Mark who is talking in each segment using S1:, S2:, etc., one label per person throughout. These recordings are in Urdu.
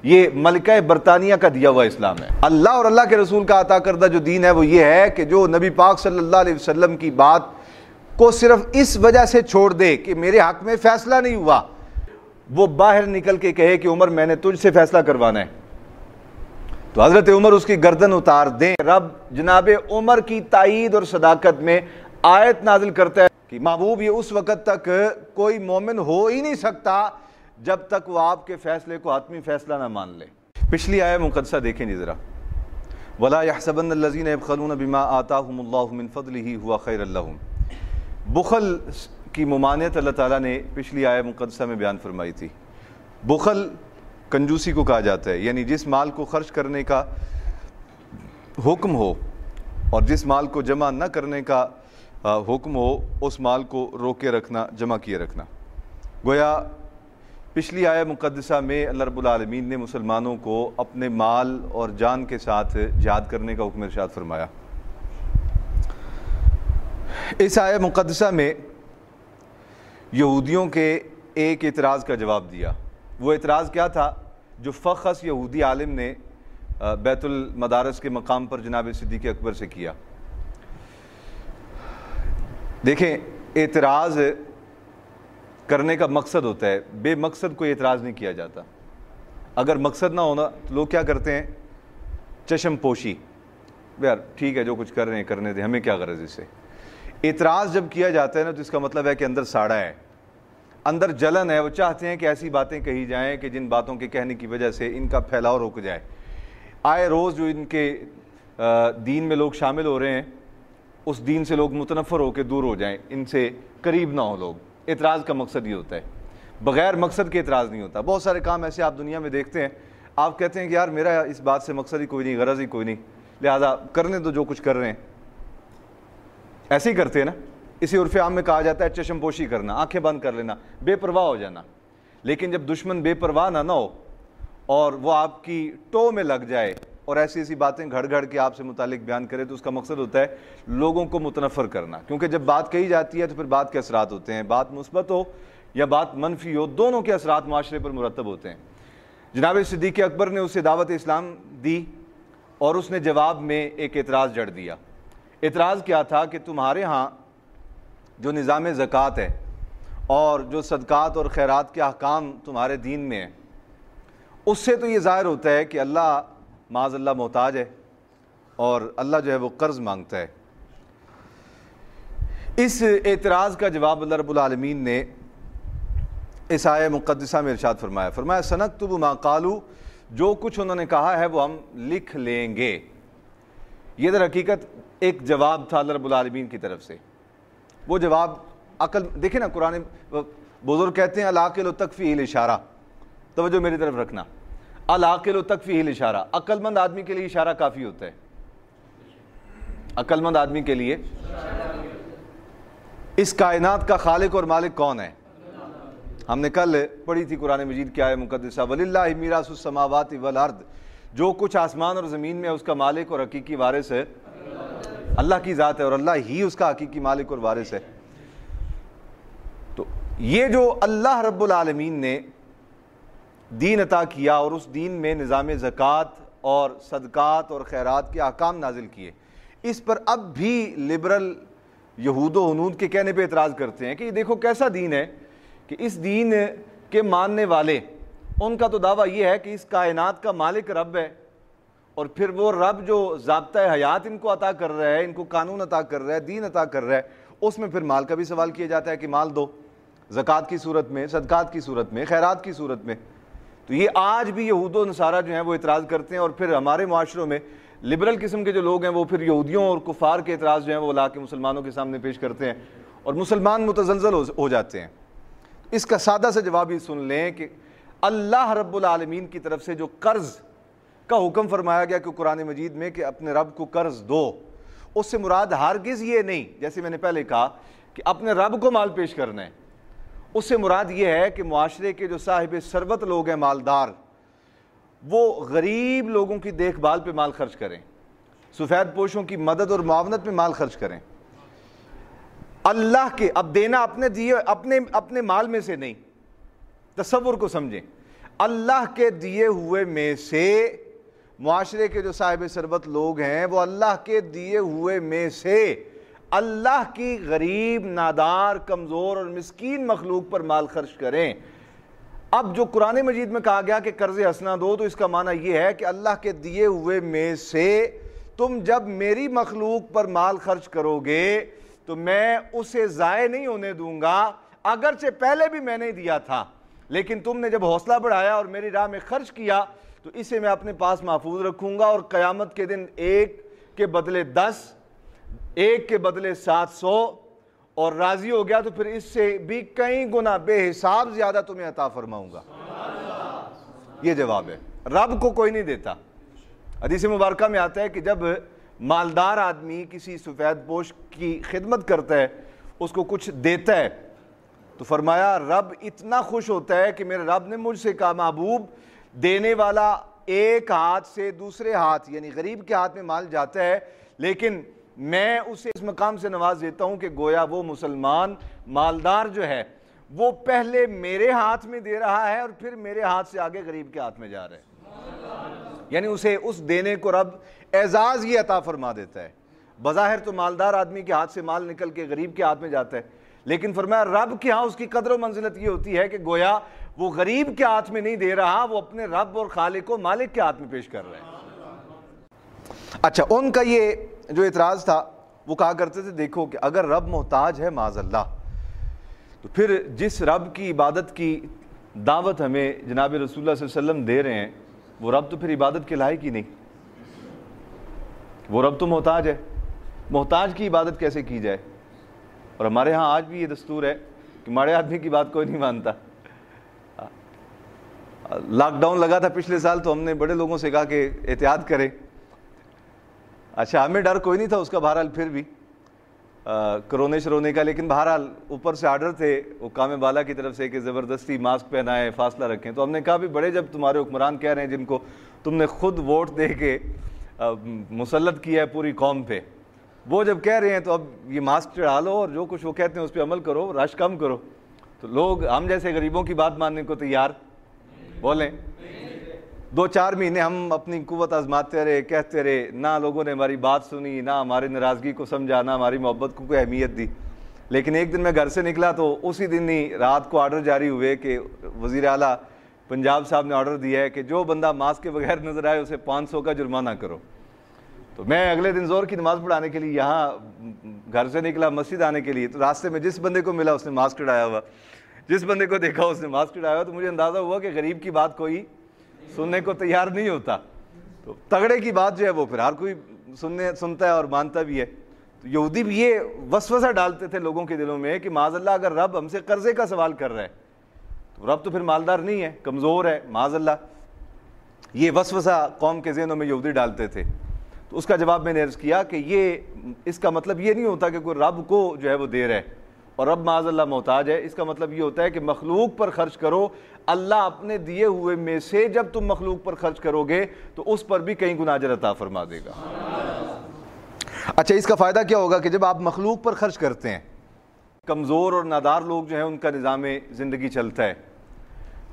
S1: یہ ملکہ برطانیہ کا دیا ہوا اسلام ہے۔ اللہ اور اللہ کے رسول کا عطا کردہ جو دین ہے وہ یہ ہے کہ جو نبی پاک صلی اللہ علیہ وسلم کی بات کو صرف اس وجہ سے چھوڑ دے کہ میرے حق میں فیصلہ نہیں ہوا، وہ باہر نکل کے کہے کہ عمر میں نے تجھ سے فیصلہ کروانا ہے، تو حضرت عمر اس کی گردن اتار دیں۔ رب جناب عمر کی تائید اور صداقت میں آیت نازل کرتا ہے کہ محبوب یہ اس وقت تک کوئی مومن ہو ہی نہیں سکتا جب تک وہ آپ کے فیصلے کو حتمی فیصلہ نہ مان لے۔ پچھلی آیت مقدسہ دیکھیں جی ذرا، وَلَا يَحْسَبَنَّ الَّذِينَ يَبْخَلُونَ بِمَا آتَاهُمُ اللَّهُ مِنْ فَضْلِهِ هُوَ خَيْرًا لَهُمْ۔ بخل کی ممانعت اللہ تعالیٰ نے پچھلی آیت مقدسہ میں بیان فرمائی تھی۔ بخل کنجوسی کو کہا جاتا ہے، یعنی جس مال کو خرچ کرنے کا حکم ہو اور جس مال کو جمع نہ کرنے کا حکم ہو، اس مال کو روکے رکھنا، جمع کیے رکھنا۔ گویا پچھلی آیت مقدسہ میں اللہ رب العالمین نے مسلمانوں کو اپنے مال اور جان کے ساتھ جہاد کرنے کا حکم ارشاد فرمایا۔ اس آیت مقدسہ میں یہودیوں کے ایک اعتراض کا جواب دیا۔ وہ اعتراض کیا تھا؟ جو فخص یہودی عالم نے بیت المدارس کے مقام پر جناب صدیق اکبر سے کیا۔ دیکھیں، اعتراض کرنے کا مقصد ہوتا ہے، بے مقصد کوئی اعتراض نہیں کیا جاتا۔ اگر مقصد نہ ہونا تو لوگ کیا کرتے ہیں؟ چشم پوشی، یار ٹھیک ہے جو کچھ کر رہے ہیں کرنے دیں، ہمیں کیا غرض اس سے۔ اعتراض جب کیا جاتا ہے نا تو اس کا مطلب ہے کہ اندر ساڑا ہے، اندر جلن ہے، وہ چاہتے ہیں کہ ایسی باتیں کہی جائیں کہ جن باتوں کے کہنے کی وجہ سے ان کا پھیلاؤ رک جائے۔ آئے روز جو ان کے دین میں لوگ شامل ہو رہے ہیں، اس دین سے لوگ متنفر ہو کے دور ہو جائیں، ان سے قریب نہ ہو لوگ۔ اعتراض کا مقصد یہ ہوتا ہے، بغیر مقصد کے اعتراض نہیں ہوتا۔ بہت سارے کام ایسے آپ دنیا میں دیکھتے ہیں، آپ کہتے ہیں کہ یار میرا اس بات سے مقصد ہی کوئی نہیں، غرض ہی کوئی نہیں، لہذا کرنے دو جو کچھ کر رہے ہیں۔ ایسے ہی کرتے ہیں نا، اسی عرف عام میں کہا جاتا ہے چشم پوشی کرنا، آنکھیں بند کر لینا، بے پرواہ ہو جانا۔ لیکن جب دشمن بے پرواہ نہ ہو اور وہ آپ کی ٹو میں لگ جائے اور ایسی ایسی باتیں گھڑ گھڑ کے آپ سے متعلق بیان کرے تو اس کا مقصد ہوتا ہے لوگوں کو متنفر کرنا، کیونکہ جب بات کہی جاتی ہے تو پھر بات کے اثرات ہوتے ہیں، بات مثبت ہو یا بات منفی ہو، دونوں کے اثرات معاشرے پر مرتب ہوتے ہیں۔ جناب صدیق اکبر نے اسے دعوت اسلام دی اور اس نے جواب میں ایک اعتراض جڑ دیا۔ اعتراض کیا تھا کہ تمہارے ہاں جو نظام زکوٰۃ ہے اور جو صدقات اور خیرات کے احکام تمہارے دین میں ہیں، اس سے تو یہ ظاہر ہوتا ہے کہ اللہ معاذ اللہ محتاج ہے اور اللہ جو ہے وہ قرض مانگتا ہے۔ اس اعتراض کا جواب اللہ رب العالمین نے اس آیت مقدسہ میں ارشاد فرمایا سنکتب ما قالوا، جو کچھ انہوں نے کہا ہے وہ ہم لکھ لیں گے۔ یہ در حقیقت ایک جواب تھا اللہ رب العالمین کی طرف سے۔ وہ جواب عقل، دیکھیں نا قرآن بزرگ کہتے ہیں العاقل تکفیہ الاشارہ، توجہ میری طرف رکھنا، العاقل تکفیہ الاشارہ، عقل مند آدمی کے لیے اشارہ کافی ہوتا ہے۔ عقل مند آدمی کے لیے اس کائنات کا خالق اور مالک کون ہے؟ ہم نے کل پڑھی تھی قرآن مجید کی آیت مقدسہ وَلِلَّهِ مِيرَاثُ السَّمَاوَاتِ وَالْأَرْضِ، جو کچھ آسمان اور زمین میں ہے اس کا مالک اور حقیقی وارث ہے اللہ کی ذات ہے، اور اللہ ہی اس کا حقیقی مالک اور وارث ہے۔ تو یہ جو اللہ رب العالمین نے دین عطا کیا اور اس دین میں نظام زکوٰۃ اور صدقات اور خیرات کے احکام نازل کیے، اس پر اب بھی لبرل یہود و ہنود کے کہنے پہ اعتراض کرتے ہیں کہ یہ دیکھو کیسا دین ہے کہ اس دین کے ماننے والے، ان کا تو دعویٰ یہ ہے کہ اس کائنات کا مالک رب ہے، اور پھر وہ رب جو ضابطۂ حیات ان کو عطا کر رہا ہے، ان کو قانون عطا کر رہا ہے، دین عطا کر رہا ہے، اس میں پھر مال کا بھی سوال کیا جاتا ہے کہ مال دو، زکوٰۃ کی صورت میں، صدقات کی صورت میں، خیرات کی صورت میں۔ تو یہ آج بھی یہود و نصارہ جو ہیں وہ اعتراض کرتے ہیں، اور پھر ہمارے معاشروں میں لبرل قسم کے جو لوگ ہیں وہ پھر یہودیوں اور کفار کے اعتراض جو ہیں وہ لا کے مسلمانوں کے سامنے پیش کرتے ہیں، اور مسلمان متزلزل ہو جاتے ہیں۔ اس کا سادہ سے جواب یہ سن لیں کہ اللہ رب العالمین کی طرف سے جو قرض کا حکم فرمایا گیا کہ قرآن مجید میں کہ اپنے رب کو قرض دو، اس سے مراد ہرگز یہ نہیں، جیسے میں نے پہلے کہا کہ اپنے رب کو مال پیش کرنا ہے، اس سے مراد یہ ہے کہ معاشرے کے جو صاحب ثروت لوگ ہیں، مالدار، وہ غریب لوگوں کی دیکھ بھال پہ مال خرچ کریں، سفید پوشوں کی مدد اور معاونت میں مال خرچ کریں۔ اللہ کے اب دینا اپنے دیے اپنے مال میں سے نہیں، تصور کو سمجھیں، اللہ کے دیے ہوئے میں سے، معاشرے کے جو صاحب ثروت لوگ ہیں وہ اللہ کے دیے ہوئے میں سے اللہ کی غریب، نادار، کمزور اور مسکین مخلوق پر مال خرچ کریں۔ اب جو قرآن مجید میں کہا گیا کہ قرض حسنہ دو، تو اس کا معنی یہ ہے کہ اللہ کے دیے ہوئے میں سے تم جب میری مخلوق پر مال خرچ کرو گے تو میں اسے ضائع نہیں ہونے دوں گا، اگرچہ پہلے بھی میں نے دیا تھا، لیکن تم نے جب حوصلہ بڑھایا اور میری راہ میں خرچ کیا تو اسے میں اپنے پاس محفوظ رکھوں گا، اور قیامت کے دن 1 کے بدلے 10، 1 کے بدلے 700، اور راضی ہو گیا تو پھر اس سے بھی کئی گنا بے حساب زیادہ تمہیں عطا فرماؤں گا۔ یہ جواب ہے، رب کو کوئی نہیں دیتا۔ حدیث مبارکہ میں آتا ہے کہ جب مالدار آدمی کسی سفید پوش کی خدمت کرتا ہے، اس کو کچھ دیتا ہے، تو فرمایا رب اتنا خوش ہوتا ہے کہ میرے رب نے مجھ سے کہا محبوب، دینے والا ایک ہاتھ سے دوسرے ہاتھ یعنی غریب کے ہاتھ میں مال جاتا ہے، لیکن میں اسے اس مقام سے نواز دیتا ہوں کہ گویا وہ مسلمان مالدار جو ہے وہ پہلے میرے ہاتھ میں دے رہا ہے اور پھر میرے ہاتھ سے آگے غریب کے ہاتھ میں جا رہا ہے، یعنی اسے اس دینے کو رب اعزاز یہ عطا فرما دیتا ہے۔ بظاہر تو مالدار آدمی کے ہاتھ سے مال نکل کے غریب کے ہاتھ میں جاتا ہے، لیکن فرمایا رب کے ہاں اس کی قدر و منزلت یہ ہوتی ہے کہ گویا وہ غریب کے ہاتھ میں نہیں دے رہا، وہ اپنے رب اور خالق و مالک کے ہاتھ میں پیش کر رہا ہے۔ اچھا، ان کا یہ جو اعتراض تھا وہ کہا کرتے تھے دیکھو کہ اگر رب محتاج ہے معاذ اللہ، تو پھر جس رب کی عبادت کی دعوت ہمیں جناب رسول اللہ صلی اللہ علیہ وسلم دے رہے ہیں وہ رب تو پھر عبادت کے لائق ہی نہیں، وہ رب تو محتاج ہے، محتاج کی عبادت کیسے کی جائے؟ اور ہمارے ہاں آج بھی یہ دستور ہے کہ ماڑے آدمی کی بات کوئی نہیں مانتا۔ لاک ڈاؤن لگا تھا پچھلے سال تو ہم نے بڑے لوگوں سے کہا کہ احتیاط کریں، اچھا ہمیں ڈر کوئی نہیں تھا اس کا، بہرحال پھر بھی کرونے شرونے کا، لیکن بہرحال اوپر سے آرڈر تھے حکام بالا کی طرف سے کہ زبردستی ماسک پہنائیں، فاصلہ رکھیں، تو ہم نے کہا بھی بڑے جب تمہارے حکمران کہہ رہے ہیں جن کو تم نے خود ووٹ دے کے مسلط کیا ہے پوری قوم پہ، وہ جب کہہ رہے ہیں تو اب یہ ماسک چڑھا لو اور جو کچھ وہ کہتے ہیں اس پہ عمل کرو، رش کم کرو، تو لوگ ہم جیسے غریبوں کی بات ماننے کو تیار بولیں؟ 2-4 مہینے ہم اپنی قوت آزماتے رہے، کہتے رہے، نہ لوگوں نے ہماری بات سنی، نہ ہماری ناراضگی کو سمجھا، نہ ہماری محبت کو کوئی اہمیت دی، لیکن ایک دن میں گھر سے نکلا تو اسی دن ہی رات کو آرڈر جاری ہوئے کہ وزیر اعلیٰ پنجاب صاحب نے آرڈر دیا ہے کہ جو بندہ ماسک کے بغیر نظر آئے اسے 500 کا جرمانہ کرو۔ تو میں اگلے دن ظہر کی نماز پڑھانے کے لیے یہاں گھر سے نکلا مسجد آنے کے لیے، تو راستے میں جس بندے کو ملا اس نے ماسک چڑھایا ہوا، جس بندے کو دیکھا اس نے ماسک چڑھایا ہوا، تو مجھے اندازہ ہوا کہ غریب کی بات کوئی سننے کو تیار نہیں ہوتا، تو تگڑے کی بات جو ہے وہ پھر ہر کوئی سنتا ہے اور مانتا بھی ہے۔ تو یہودی بھی یہ وسوسہ ڈالتے تھے لوگوں کے دلوں میں کہ معاذ اللہ اگر رب ہم سے قرضے کا سوال کر رہا ہے تو رب تو پھر مالدار نہیں ہے، کمزور ہے، معاذ اللہ، یہ وسوسہ قوم کے ذہنوں میں یہودی ڈالتے تھے۔ تو اس کا جواب میں نے عرض کیا کہ یہ اس کا مطلب یہ نہیں ہوتا کہ کوئی رب کو جو ہے وہ دے رہا ہے اور رب معاذ اللہ محتاج ہے، اس کا مطلب یہ ہوتا ہے کہ مخلوق پر خرچ کرو، اللہ اپنے دیے ہوئے میں سے جب تم مخلوق پر خرچ کرو گے تو اس پر بھی کئی گنا اجر عطا فرما دے گا۔ اچھا، اس کا فائدہ کیا ہوگا کہ جب آپ مخلوق پر خرچ کرتے ہیں، کمزور اور نادار لوگ جو ہیں ان کا نظام زندگی چلتا ہے۔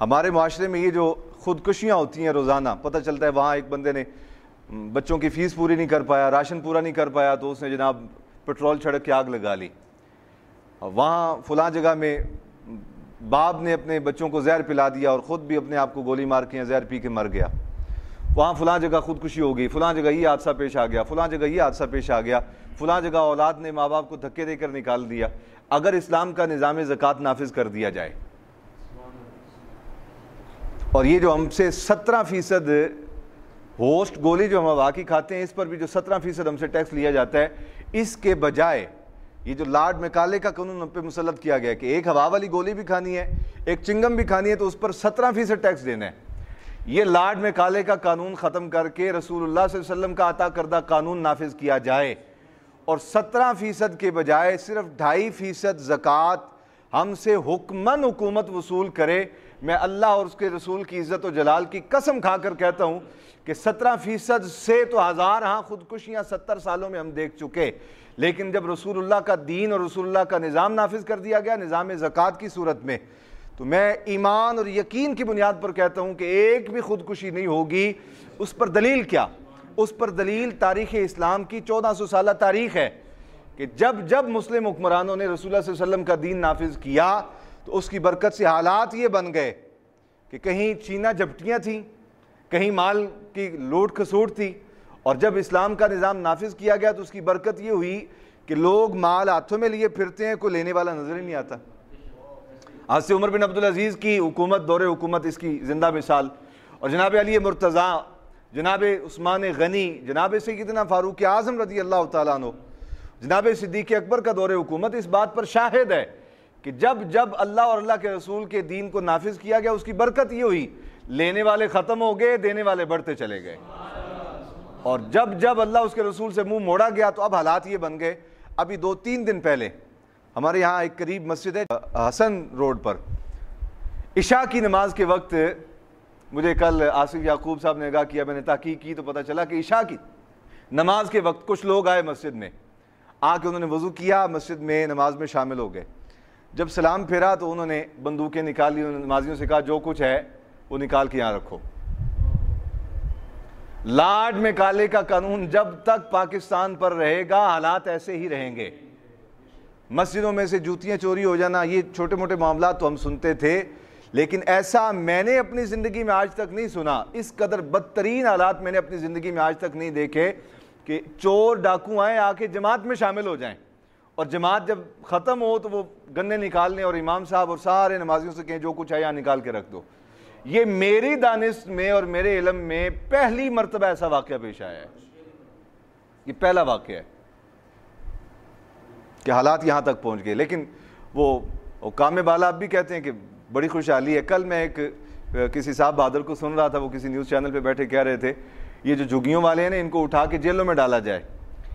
S1: ہمارے معاشرے میں یہ جو خودکشیاں ہوتی ہیں روزانہ، پتہ چلتا ہے وہاں ایک بندے نے بچوں کی فیس پوری نہیں کر پایا، راشن پورا نہیں کر پایا تو اس نے جناب پیٹرول چھڑک کے آگ لگا لی، وہاں فلاں جگہ میں باپ نے اپنے بچوں کو زہر پلا دیا اور خود بھی اپنے آپ کو گولی مار کے زہر پی کے مر گیا، وہاں فلاں جگہ خودکشی ہو گئی، فلاں جگہ یہ حادثہ پیش آ گیا، فلاں جگہ یہ حادثہ پیش آ گیا، فلاں جگہ اولاد نے ماں باپ کو دھکے دے کر نکال دیا۔ اگر اسلام کا نظام زکوٰۃ نافذ کر دیا جائے اور یہ جو ہم سے 17% ہوسٹ گولی جو ہم ہوا کی کھاتے ہیں اس پر بھی جو 17% ہم سے ٹیکس لیا جاتا ہے، اس کے بجائے یہ جو لارڈ میکالے کا قانون ہم پہ مسلط کیا گیا کہ ایک ہوا والی گولی بھی کھانی ہے، ایک چنگم بھی کھانی ہے تو اس پر 17% ٹیکس دینا ہے، یہ لارڈ میکالے کا قانون ختم کر کے رسول اللہ صلی اللہ علیہ وسلم کا عطا کردہ قانون نافذ کیا جائے اور 17% کے بجائے صرف 2.5% زکوٰۃ ہم سے حکماً حکومت وصول کرے، میں اللہ اور اس کے رسول کی عزت و جلال کی قسم کھا کر کہتا ہوں کہ 17% سے تو ہزار ہاں خودکشیاں 70 سالوں میں ہم دیکھ چکے، لیکن جب رسول اللہ کا دین اور رسول اللہ کا نظام نافذ کر دیا گیا نظام زکوٰۃ کی صورت میں، تو میں ایمان اور یقین کی بنیاد پر کہتا ہوں کہ ایک بھی خودکشی نہیں ہوگی۔ اس پر دلیل کیا؟ اس پر دلیل تاریخ اسلام کی 1400 سالہ تاریخ ہے کہ جب مسلم حکمرانوں نے رسول اللہ صلی اللہ علیہ وسلم کا دین نافذ کیا تو اس کی برکت سے حالات یہ بن گئے کہ کہیں چینا جھپٹیاں تھیں، کہیں مال کی لوٹ کھسوٹ تھی، اور جب اسلام کا نظام نافذ کیا گیا تو اس کی برکت یہ ہوئی کہ لوگ مال ہاتھوں میں لیے پھرتے ہیں، کوئی لینے والا نظر ہی نہیں آتا۔ آج سے عمر بن عبدالعزیز کی حکومت، دور حکومت اس کی زندہ مثال، اور جناب علی مرتضیٰ، جناب عثمان غنی، جناب سیدنا فاروق اعظم رضی اللہ تعالیٰ عنہ، جناب صدیق اکبر کا دور حکومت اس بات پر شاہد ہے کہ جب اللہ اور اللہ کے رسول کے دین کو نافذ کیا گیا اس کی برکت یہ ہوئی، لینے والے ختم ہو گئے، دینے والے بڑھتے چلے گئے۔ اور جب اللہ اس کے رسول سے منہ موڑا گیا تو اب حالات یہ بن گئے۔ ابھی 2-3 دن پہلے ہمارے یہاں ایک قریب مسجد ہے حسن روڈ پر، عشاء کی نماز کے وقت مجھے کل آصف یعقوب صاحب نے آگاہ کیا، میں نے تحقیق کی تو پتہ چلا کہ عشاء کی نماز کے وقت کچھ لوگ آئے مسجد میں، آ کے انہوں نے وضو کیا، مسجد میں نماز میں شامل ہو گئے۔ جب سلام پھیرا تو انہوں نے بندوقیں نکالی، انہوں نے نمازیوں سے کہا جو کچھ ہے وہ نکال کے یہاں رکھو۔ لاڈ میں کالے کا قانون جب تک پاکستان پر رہے گا حالات ایسے ہی رہیں گے۔ مسجدوں میں سے جوتیاں چوری ہو جانا، یہ چھوٹے موٹے معاملات تو ہم سنتے تھے، لیکن ایسا میں نے اپنی زندگی میں آج تک نہیں سنا، اس قدر بدترین حالات میں نے اپنی زندگی میں آج تک نہیں دیکھے کہ چور ڈاکو آئیں آ کے جماعت میں شامل ہو جائیں، اور جماعت جب ختم ہو تو وہ گنے نکال لیں اور امام صاحب اور سارے نمازیوں سے کہیں جو کچھ ہے یہاں نکال کے رکھ دو۔ یہ میری دانش میں اور میرے علم میں پہلی مرتبہ ایسا واقعہ پیش آیا ہے، یہ پہلا واقعہ ہے کہ حالات یہاں تک پہنچ گئے۔ لیکن وہ کام بالا اب بھی کہتے ہیں کہ بڑی خوشحالی ہے۔ کل میں ایک کسی صاحب بہادر کو سن رہا تھا، وہ کسی نیوز چینل پہ بیٹھے کہہ رہے تھے یہ جو جھگیوں والے ہیں نا ان کو اٹھا کے جیلوں میں ڈالا جائے،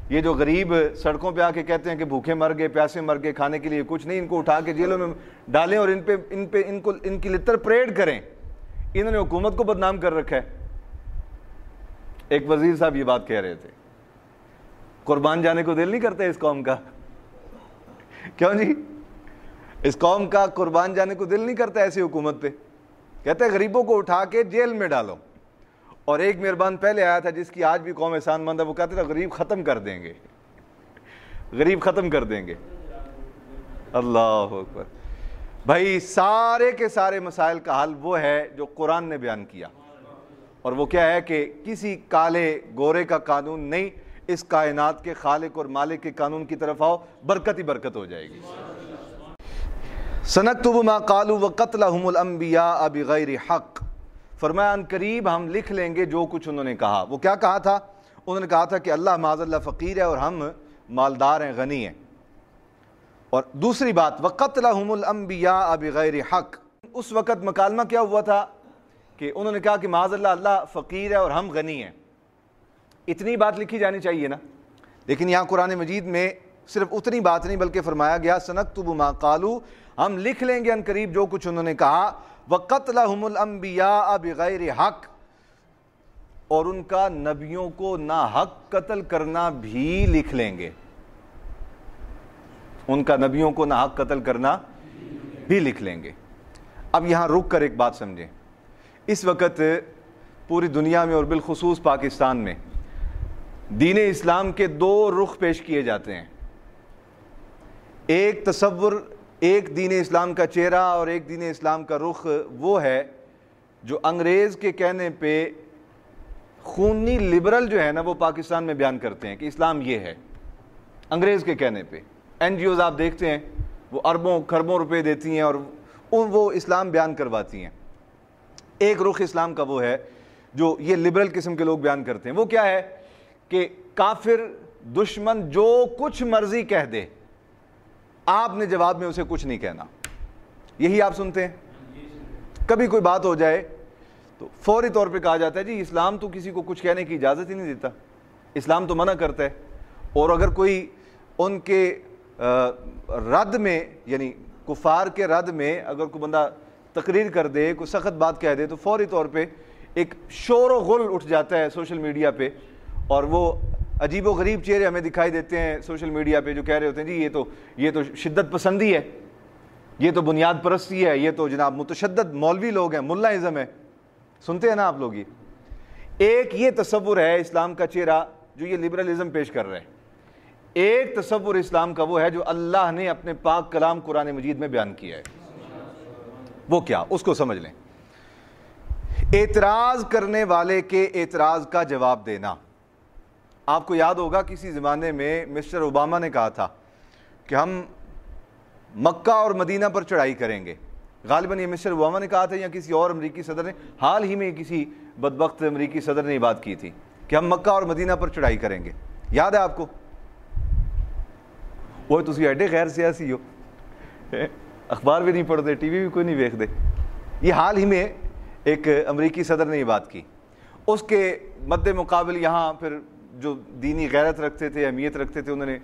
S1: یہ جو غریب سڑکوں پہ آ کے کہتے ہیں کہ بھوکے مر گئے، پیاسے مر گئے، کھانے کے لیے کچھ نہیں، ان کو اٹھا کے جیلوں میں ڈالیں اور ان کی لتر پریڈ کریں۔ انہوں نے حکومت کو بدنام کر رکھا ہے۔ ایک وزیر صاحب یہ بات کہہ رہے تھے، قربان جانے کو دل نہیں کرتا اس قوم کا؟ کیوں جی؟ اس قوم کا قربان جانے کو دل نہیں کرتا ایسی حکومت پہ؟ کہتے ہیں غریبوں کو اٹھا کے جیل میں ڈالو۔ اور ایک مہربان پہلے آیا تھا جس کی آج بھی قوم احسان مند ہے، وہ کہتے تھے غریب ختم کر دیں گے، غریب ختم کر دیں گے۔ اللہ اکبر۔ بھائی سارے کے سارے مسائل کا حل وہ ہے جو قرآن نے بیان کیا، اور وہ کیا ہے کہ کسی کالے گورے کا قانون نہیں، اس کائنات کے خالق اور مالک کے قانون کی طرف آؤ، برکت ہی برکت ہو جائے گی۔ سنکتب ما قالوا وقتلهم الانبیاء بغیر حق، فرمایا ان قریب ہم لکھ لیں گے جو کچھ انہوں نے کہا۔ وہ کیا کہا تھا؟ انہوں نے کہا تھا کہ اللہ معاذ اللہ فقیر ہے اور ہم مالدار ہیں، غنی ہیں۔ اور دوسری بات وقتلهم الانبیاء بغیر حق، اس وقت مکالمہ کیا ہوا تھا کہ انہوں نے کہا کہ معاذ اللہ اللہ فقیر ہے اور ہم غنی ہیں۔ اتنی بات لکھی جانی چاہیے نا، لیکن یہاں قرآن مجید میں صرف اتنی بات نہیں بلکہ فرمایا گیا سنکتب ما قالوا، ہم لکھ لیں گے ان قریب جو کچھ انہوں نے کہا، وقتلهم الانبیاء بغیر حق، اور ان کا نبیوں کو ناحق قتل کرنا بھی لکھ لیں گے، ان کا نبیوں کو ناحق قتل کرنا بھی لکھ لیں گے۔ اب یہاں رک کر ایک بات سمجھیں، اس وقت پوری دنیا میں اور بالخصوص پاکستان میں دین اسلام کے دو رخ پیش کیے جاتے ہیں۔ ایک تصور، ایک دین اسلام کا چہرہ اور ایک دین اسلام کا رخ وہ ہے جو انگریز کے کہنے پہ خونی لبرل جو ہے نا وہ پاکستان میں بیان کرتے ہیں کہ اسلام یہ ہے، انگریز کے کہنے پہ۔ این جی اوز آپ دیکھتے ہیں وہ اربوں کھربوں روپے دیتی ہیں اور وہ اسلام بیان کرواتی ہیں۔ ایک رخ اسلام کا وہ ہے جو یہ لبرل قسم کے لوگ بیان کرتے ہیں، وہ کیا ہے کہ کافر دشمن جو کچھ مرضی کہہ دے آپ نے جواب میں اسے کچھ نہیں کہنا، یہی آپ سنتے ہیں۔ کبھی کوئی بات ہو جائے تو فوری طور پہ کہا جاتا ہے جی اسلام تو کسی کو کچھ کہنے کی اجازت ہی نہیں دیتا، اسلام تو منع کرتا ہے۔ اور اگر کوئی ان کے رد میں، یعنی کفار کے رد میں اگر کوئی بندہ تقریر کر دے، کوئی سخت بات کہہ دے تو فوری طور پہ ایک شور و غل اٹھ جاتا ہے سوشل میڈیا پہ، اور وہ عجیب و غریب چہرے ہمیں دکھائی دیتے ہیں سوشل میڈیا پہ جو کہہ رہے ہوتے ہیں جی یہ تو شدت پسندی ہے۔ یہ تو بنیاد پرستی ہے، یہ تو جناب متشدد مولوی لوگ ہیں، ملا ازم ہے، سنتے ہیں نا آپ لوگ۔ ایک یہ تصور ہے اسلام کا چہرہ جو یہ لبرلزم پیش کر رہے ہیں، ایک تصور اسلام کا وہ ہے جو اللہ نے اپنے پاک کلام قرآن مجید میں بیان کیا ہے۔ وہ کیا؟ اس کو سمجھ لیں۔ اعتراض کرنے والے کے اعتراض کا جواب دینا۔ آپ کو یاد ہوگا کسی زمانے میں مسٹر اوباما نے کہا تھا کہ ہم مکہ اور مدینہ پر چڑھائی کریں گے۔ غالباً یہ مسٹر اوباما نے کہا تھا یا کسی اور امریکی صدر نے، حال ہی میں کسی بدبخت امریکی صدر نے یہ بات کی تھی کہ ہم مکہ اور مدینہ پر چڑھائی کریں گے۔ یاد ہے آپ کو؟ وہ تسی ایڈے غیر سیاسی ہو، اخبار بھی نہیں پڑھتے، ٹی وی بھی کوئی نہیں دیکھتے۔ یہ حال ہی میں ایک امریکی صدر نے یہ بات کی۔ اس کے مد مقابل یہاں پھر جو دینی غیرت رکھتے تھے، اہمیت رکھتے تھے، انہوں نے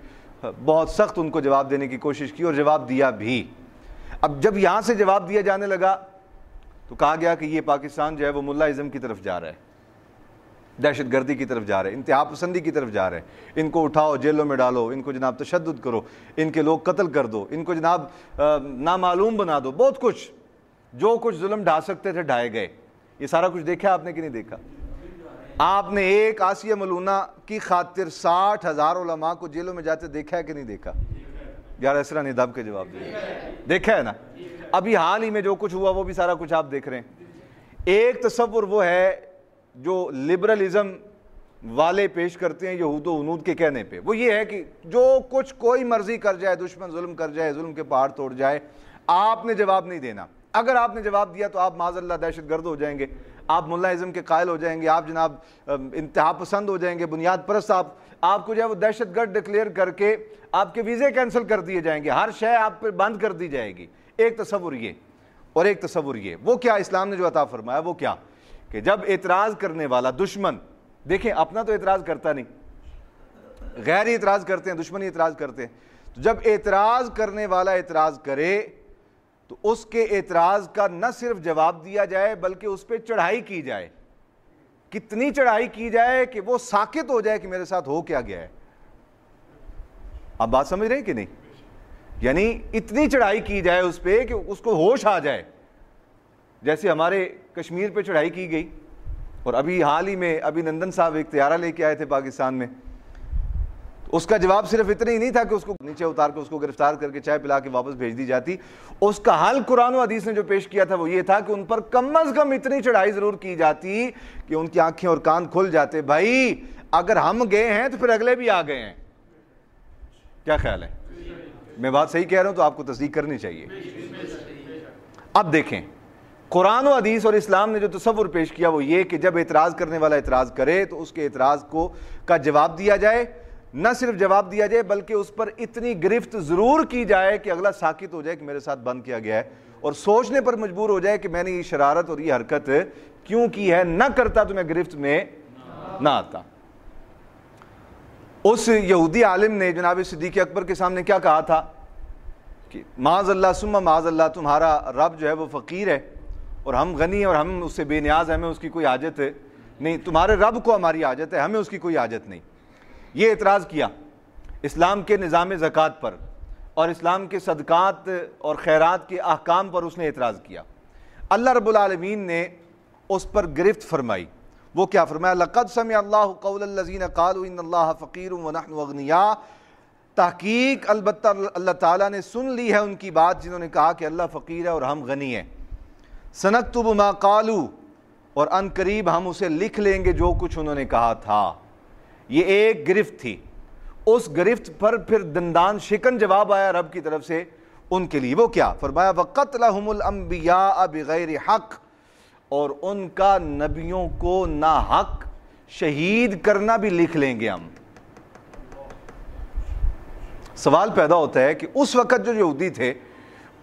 S1: بہت سخت ان کو جواب دینے کی کوشش کی اور جواب دیا بھی۔ اب جب یہاں سے جواب دیا جانے لگا تو کہا گیا کہ یہ پاکستان جو ہے وہ ملا ازم کی طرف جا رہا ہے، دہشت گردی کی طرف جا رہے ہیں، انتہا پسندی کی طرف جا رہے ہیں، ان کو اٹھاؤ جیلوں میں ڈالو، ان کو جناب تشدد کرو، ان کے لوگ قتل کر دو، ان کو جناب نامعلوم بنا دو، بہت کچھ جو کچھ ظلم ڈھا سکتے تھے ڈھائے گئے۔ یہ سارا کچھ دیکھا آپ نے کہ نہیں دیکھا؟ آپ نے ایک آسیہ ملونہ کی خاطر 60,000 علماء کو جیلوں میں جاتے دیکھا ہے کہ نہیں دیکھا؟ یار اسرا نے دب کے جواب دیا، دیکھا ہے نا؟ ابھی حال ہی میں جو کچھ ہوا وہ بھی سارا کچھ آپ دیکھ رہے ہیں۔ ایک تصور وہ ہے جو لبرلزم والے پیش کرتے ہیں یہود و ہنود کے کہنے پہ، وہ یہ ہے کہ جو کچھ کوئی مرضی کر جائے، دشمن ظلم کر جائے، ظلم کے پہاڑ توڑ جائے، آپ نے جواب نہیں دینا۔ اگر آپ نے جواب دیا تو آپ معاذ اللہ دہشت گرد ہو جائیں گے، آپ ملا ازم کے قائل ہو جائیں گے، آپ جناب انتہا پسند ہو جائیں گے، بنیاد پرست، آپ کو جو ہے وہ دہشت گرد ڈکلیئر کر کے آپ کے ویزے کینسل کر دیے جائیں گے، ہر شے آپ پہ بند کر دی جائے گی۔ ایک تصور یہ، اور ایک تصور یہ۔ وہ کیا اسلام نے جو عطا فرمایا وہ کیا کہ جب اعتراض کرنے والا دشمن، دیکھیں اپنا تو اعتراض کرتا نہیں، غیر ہی اعتراض کرتے ہیں، دشمن ہی اعتراض کرتے ہیں، تو جب اعتراض کرنے والا اعتراض کرے تو اس کے اعتراض کا نہ صرف جواب دیا جائے بلکہ اس پہ چڑھائی کی جائے۔ کتنی چڑھائی کی جائے کہ وہ ساکت ہو جائے کہ میرے ساتھ ہو کیا گیا ہے۔ آپ بات سمجھ رہے ہیں کہ نہیں؟ یعنی اتنی چڑھائی کی جائے اس پہ کہ اس کو ہوش آ جائے، جیسے ہمارے کشمیر پہ چڑھائی کی گئی، اور ابھی حال ہی میں ابھی نندن صاحب ایک طیارہ لے کے آئے تھے پاکستان میں، اس کا جواب صرف اتنا ہی نہیں تھا کہ اس کو نیچے اتار کے اس کو گرفتار کر کے چائے پلا کے واپس بھیج دی جاتی، اس کا حل قرآن و حدیث نے جو پیش کیا تھا وہ یہ تھا کہ ان پر کم از کم اتنی چڑھائی ضرور کی جاتی کہ ان کی آنکھیں اور کان کھل جاتے۔ بھائی اگر ہم گئے ہیں تو پھر اگلے بھی آ گئے ہیں۔ کیا خیال ہے؟ میں بات صحیح کہہ رہا ہوں تو آپ کو تصدیق کرنی چاہیے۔ اب دیکھیں قرآن و حدیث اور اسلام نے جو تصور پیش کیا وہ یہ کہ جب اعتراض کرنے والا اعتراض کرے تو اس کے اعتراض کا جواب دیا جائے، نہ صرف جواب دیا جائے بلکہ اس پر اتنی گرفت ضرور کی جائے کہ اگلا ساکت ہو جائے کہ میرے ساتھ بند کیا گیا ہے، اور سوچنے پر مجبور ہو جائے کہ میں نے یہ شرارت اور یہ حرکت کیوں کی ہے، نہ کرتا تو میں گرفت میں نہ آتا۔ اس یہودی عالم نے جناب صدیق اکبر کے سامنے کیا کہا تھا کہ معاذ اللہ ثم معاذ اللہ، تمہارا رب جو ہے وہ فقیر ہے اور ہم غنی ہیں اور ہم اس سے بے نیاز ہیں، ہمیں اس کی کوئی حاجت نہیں، تمہارے رب کو ہماری حاجت ہے، ہمیں اس کی کوئی حاجت نہیں۔ یہ اعتراض کیا اسلام کے نظام زکوٰۃ پر اور اسلام کے صدقات اور خیرات کے احکام پر اس نے اعتراض کیا۔ اللہ رب العالمین نے اس پر گرفت فرمائی۔ وہ کیا فرمایا؟ لقد سمع اللہ قول الذین قالوا ان اللہ فقیر ونحن اغنیاء، تحقیق البتہ اللہ تعالیٰ نے سن لی ہے ان کی بات جنہوں نے کہا کہ اللہ فقیر ہے اور ہم غنی ہیں۔ سنکتب ما قالوا، اور ان قریب ہم اسے لکھ لیں گے جو کچھ انہوں نے کہا تھا۔ یہ ایک گرفت تھی، اس گرفت پر پھر دندان شکن جواب آیا رب کی طرف سے ان کے لیے۔ وہ کیا فرمایا؟ وَقَتْلَهُمُ الْأَنْبِيَاءَ بِغَيْرِ حق، اور ان کا نبیوں کو ناحق شہید کرنا بھی لکھ لیں گے ہم۔ سوال پیدا ہوتا ہے کہ اس وقت جو یہودی تھے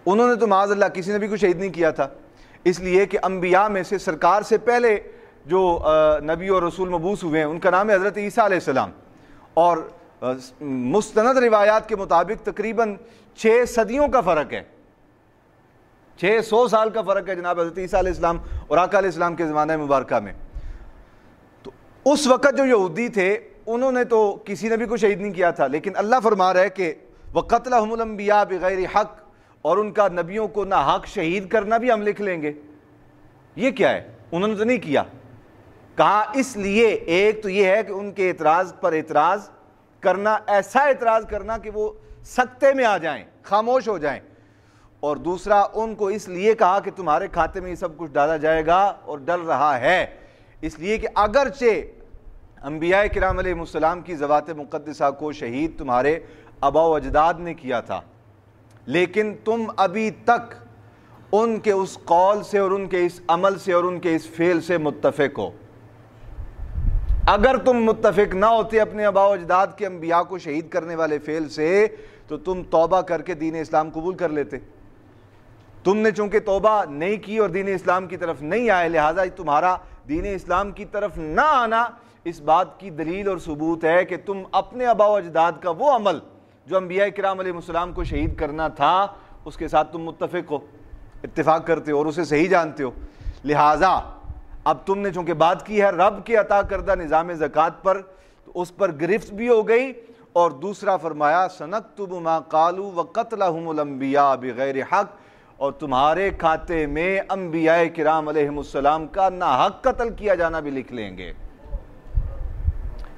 S1: انہوں نے تو معاذ اللہ کسی نبی کو شہید نہیں کیا تھا، اس لیے کہ انبیاء میں سے سرکار سے پہلے جو نبی اور رسول مبعوث ہوئے ہیں ان کا نام ہے حضرت عیسیٰ علیہ السلام، اور مستند روایات کے مطابق تقریباً 6 صدیوں کا فرق ہے، 600 سال کا فرق ہے جناب حضرت عیسیٰ علیہ السلام اور آقا علیہ السلام کے زمانہ مبارکہ میں۔ تو اس وقت جو یہودی تھے انہوں نے تو کسی نبی کو شہید نہیں کیا تھا، لیکن اللہ فرما رہا ہے کہ وَقَتْلَهُمُ الْأَنْبِيَاءَ بِغَيْرِ حق، اور ان کا نبیوں کو ناحق شہید کرنا بھی ہم لکھ لیں گے۔ یہ کیا ہے؟ انہوں نے تو نہیں کیا۔ کہا اس لیے ایک تو یہ ہے کہ ان کے اعتراض پر اعتراض کرنا، ایسا اعتراض کرنا کہ وہ سکتے میں آ جائیں، خاموش ہو جائیں، اور دوسرا ان کو اس لیے کہا کہ تمہارے کھاتے میں یہ سب کچھ ڈالا جائے گا اور ڈل رہا ہے، اس لیے کہ اگرچہ انبیاء کرام علیہ السلام کی ذوات مقدسہ کو شہید تمہارے آباء و اجداد نے کیا تھا، لیکن تم ابھی تک ان کے اس قول سے اور ان کے اس عمل سے اور ان کے اس فعل سے متفق ہو۔ اگر تم متفق نہ ہوتے اپنے آباء و اجداد کے انبیاء کو شہید کرنے والے فعل سے تو تم توبہ کر کے دین اسلام قبول کر لیتے۔ تم نے چونکہ توبہ نہیں کی اور دین اسلام کی طرف نہیں آئے، لہٰذا تمہارا دین اسلام کی طرف نہ آنا اس بات کی دلیل اور ثبوت ہے کہ تم اپنے آباء و اجداد کا وہ عمل جو انبیاء کرام علیہ السلام کو شہید کرنا تھا اس کے ساتھ تم متفق ہو، اتفاق کرتے ہو اور اسے صحیح جانتے ہو۔ لہٰذا اب تم نے چونکہ بات کی ہے رب کے عطا کردہ نظام زکوٰۃ پر، تو اس پر گرفت بھی ہو گئی، اور دوسرا فرمایا سنکتب ما قالوا وقتلہم الانبیاء بغیر حق، اور تمہارے کھاتے میں انبیاء کرام علیہ السلام کا ناحق قتل کیا جانا بھی لکھ لیں گے۔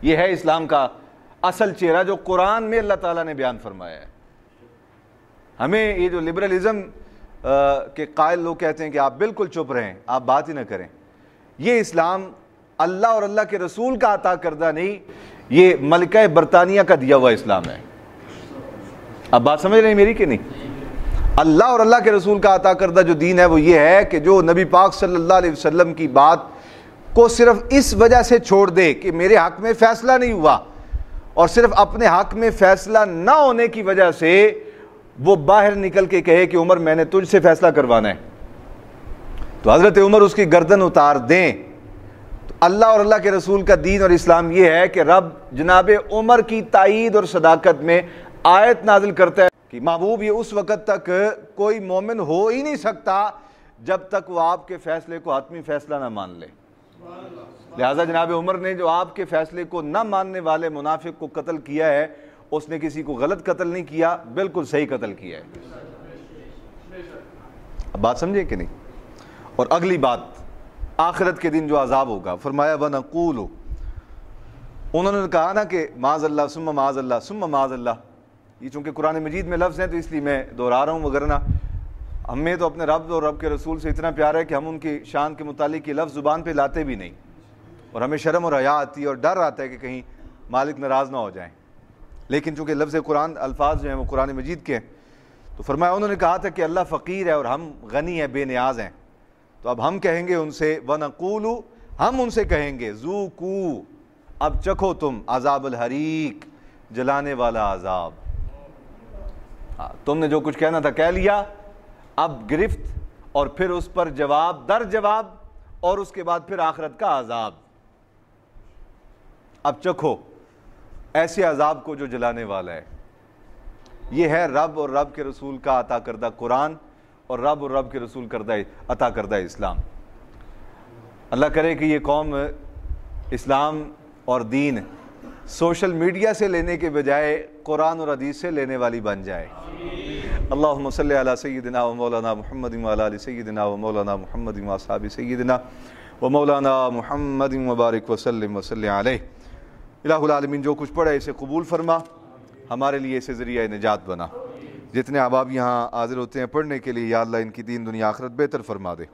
S1: یہ ہے اسلام کا اصل چہرہ جو قرآن میں اللہ تعالیٰ نے بیان فرمایا ہے۔ ہمیں یہ جو لبرلزم کے قائل لوگ کہتے ہیں کہ آپ بالکل چپ رہیں، آپ بات ہی نہ کریں، یہ اسلام اللہ اور اللہ کے رسول کا عطا کردہ نہیں، یہ ملکہ برطانیہ کا دیا ہوا اسلام ہے۔ اب بات سمجھ رہے ہیں میری کہ نہیں؟ اللہ اور اللہ کے رسول کا عطا کردہ جو دین ہے وہ یہ ہے کہ جو نبی پاک صلی اللہ علیہ وسلم کی بات کو صرف اس وجہ سے چھوڑ دے کہ میرے حق میں فیصلہ نہیں ہوا، اور صرف اپنے حق میں فیصلہ نہ ہونے کی وجہ سے وہ باہر نکل کے کہے کہ عمر میں نے تجھ سے فیصلہ کروانا ہے، تو حضرت عمر اس کی گردن اتار دیں۔ تو اللہ اور اللہ کے رسول کا دین اور اسلام یہ ہے کہ رب جناب عمر کی تائید اور صداقت میں آیت نازل کرتا ہے کہ محبوب یہ اس وقت تک کوئی مومن ہو ہی نہیں سکتا جب تک وہ آپ کے فیصلے کو حتمی فیصلہ نہ مان لے۔ لہٰذا جناب عمر نے جو آپ کے فیصلے کو نہ ماننے والے منافق کو قتل کیا ہے، اس نے کسی کو غلط قتل نہیں کیا، بالکل صحیح قتل کیا ہے۔ اب بات سمجھے کہ نہیں؟ اور اگلی بات آخرت کے دن جو عذاب ہوگا، فرمایا وَنَقُولُ، انہوں نے کہا نا کہ معاذ اللہ ثم معاذ اللہ ثم معاذ اللہ، یہ چونکہ قرآن مجید میں لفظ ہیں تو اس لیے میں دہرا رہا ہوں، وگرنہ ہمیں تو اپنے رب اور رب کے رسول سے اتنا پیار ہے کہ ہم ان کی شان کے متعلق یہ لفظ زبان پہ لاتے بھی نہیں، اور ہمیں شرم اور حیا آتی ہے اور ڈر آتا ہے کہ کہیں مالک ناراض نہ ہو جائیں، لیکن چونکہ لفظ قرآن الفاظ جو ہیں وہ قرآن مجید کے ہیں، تو فرمایا انہوں نے کہا تھا کہ اللہ فقیر ہے اور ہم غنی ہیں، بے نیاز ہیں، تو اب ہم کہیں گے ان سے وَنَقُولُ، ہم ان سے کہیں گے ذُوقُوا، اب چکھو تم عذاب الحریق، جلانے والا عذاب۔ تم نے جو کچھ کہنا تھا کہہ لیا، اب گرفت اور پھر اس پر جواب در جواب، اور اس کے بعد پھر آخرت کا عذاب۔ اب چکھو ایسے عذاب کو جو جلانے والا ہے۔ یہ ہے رب اور رب کے رسول کا عطا کردہ قرآن اور رب اور رب کے رسول عطا کردہ اسلام۔ اللہ کرے کہ یہ قوم اسلام اور دین سوشل میڈیا سے لینے کے بجائے قرآن اور حدیث سے لینے والی بن جائے۔ اللہم صلی علی سیدنا و مولانا محمد و علی سیدنا و مولانا محمد و اصحاب سیدنا و مولانا محمد و بارک وسلم وصلی علیہ۔ الہ العالمین جو کچھ پڑھے اسے قبول فرما، ہمارے لیے اسے ذریعہ نجات بنا۔ جتنے احباب یہاں حاضر ہوتے ہیں پڑھنے کے لیے، یا اللہ ان کی دین دنیا آخرت بہتر فرما دے،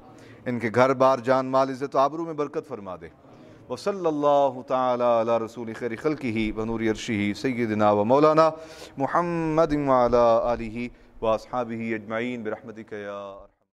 S1: ان کے گھر بار جان مال عزت و آبرو میں برکت فرما دے۔ وصلی اللہ تعالی علی رسول خیر خلقہ ونور عرشہ سیدنا و مولانا محمد و علی آلہ و اصحابہ اجمعین برحمتک یا